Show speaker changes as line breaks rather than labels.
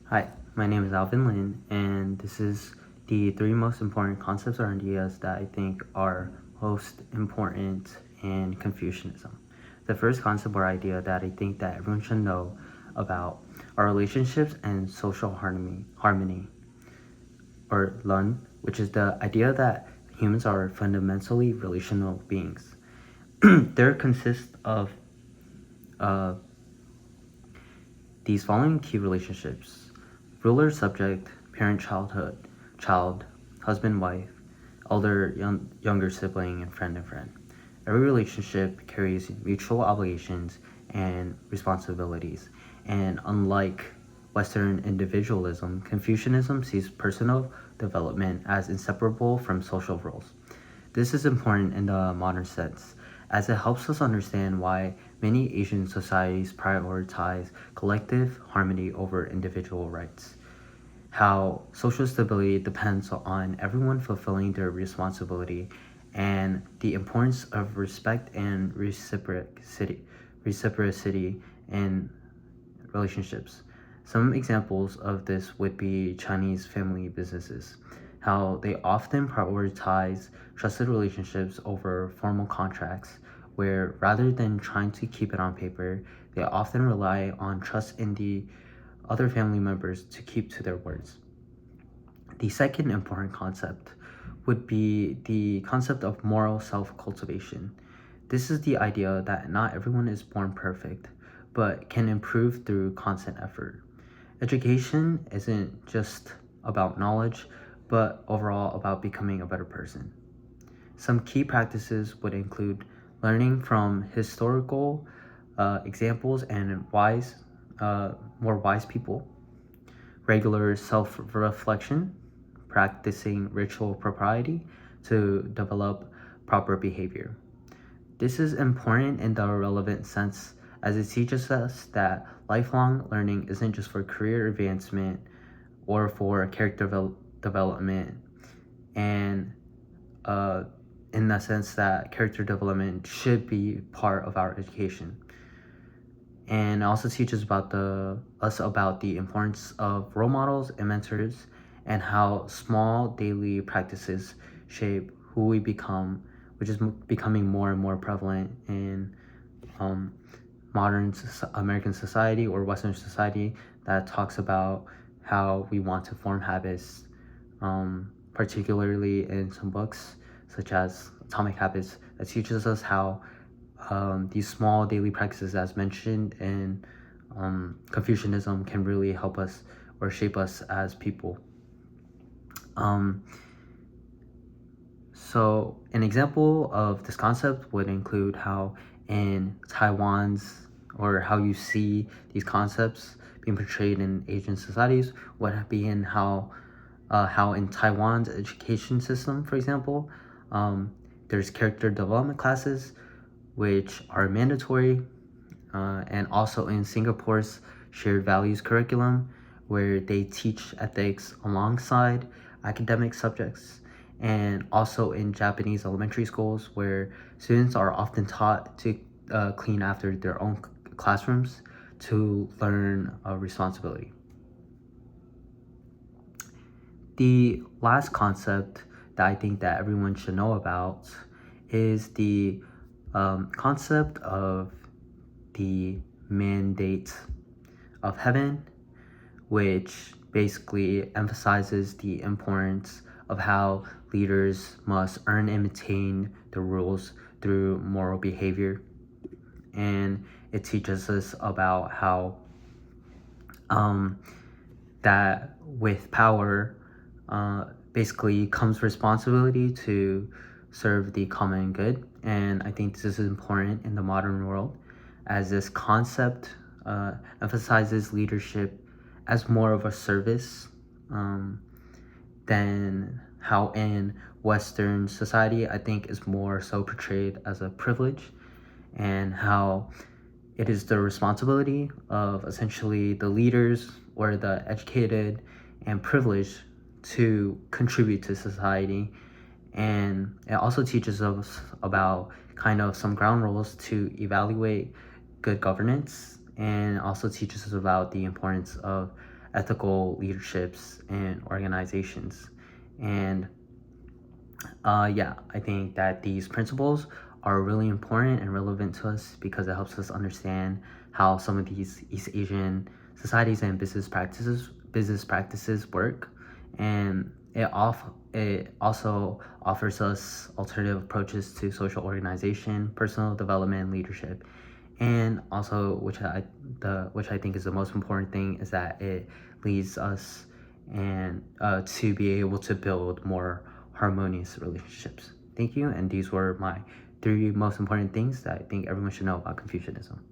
Hi, my name is Alvin Lin, and this is the three most important concepts or ideas that I think are most important in Confucianism. The first concept or idea that I think that everyone should know about are relationships and social harmony, or Lun, which is the idea that humans are fundamentally relational beings. There consist of uh, these following key relationships: ruler subject, parent child, husband wife, younger sibling, and friend. Every relationship carries mutual obligations and responsibilities, and unlike Western individualism, Confucianism sees personal development as inseparable from social roles. This is important in the modern sense, as it helps us understand why many Asian societies prioritize collective harmony over individual rights, how social stability depends on everyone fulfilling their responsibility, and the importance of respect and reciprocity in relationships. Some examples of this would be Chinese family businesses, how they often prioritize trusted relationships over formal contracts, where rather than trying to keep it on paper, they often rely on trust in the other family members to keep to their words. The second important concept would be the concept of moral self cultivation. This is the idea that not everyone is born perfect, but can improve through constant effort. Education isn't just about knowledge, but overall about becoming a better person. Some key practices would include learning from historical examples and more wise people, regular self reflection, practicing ritual propriety to develop proper behavior. This is important in the relevant sense as it teaches us that lifelong learning isn't just for career advancement or for development, and uh, in the sense that character development should be part of our education. And it also teaches us about the importance of role models and mentors, and how small daily practices shape who we become, which is becoming more and more prevalent in um, modern American society or Western society, that talks about how we want to form habits, particularly in some books such as Atomic Habits, that teaches us how these small daily practices, as mentioned in Confucianism, can really help us or shape us as people. Um, so, an example of this concept would include how in Taiwan's, or how you see these concepts being portrayed in Asian societies, would be in how in Taiwan's education system, for example, there's character development classes which are mandatory, and also in Singapore's shared values curriculum, where they teach ethics alongside academic subjects, and also in Japanese elementary schools, where students are often taught to clean after their own classrooms to learn responsibility. The last concept that I think that everyone should know about is the concept of the mandate of heaven, which basically emphasizes the importance of how leaders must earn and maintain the rules through moral behavior. And it teaches us about how um, that with power basically comes responsibility to serve the common good. And I think this is important in the modern world, as this concept emphasizes leadership as more of a service, um, than how in Western society I think is more so portrayed as a privilege, and how it is the responsibility of essentially the leaders or the educated and privileged to contribute to society. And it also teaches us about kind of some ground rules to evaluate good governance, and also teaches us about the importance of ethical leaderships and organizations. And yeah, I think that these principles are really important and relevant to us because it helps us understand how some of these East Asian societies and business practices work, and it also offers us alternative approaches to social organization, personal development, and leadership. And also, which I think is the most important thing, is that it leads us and to be able to build more harmonious relationships. Thank you, and these were my three most important things that I think everyone should know about Confucianism.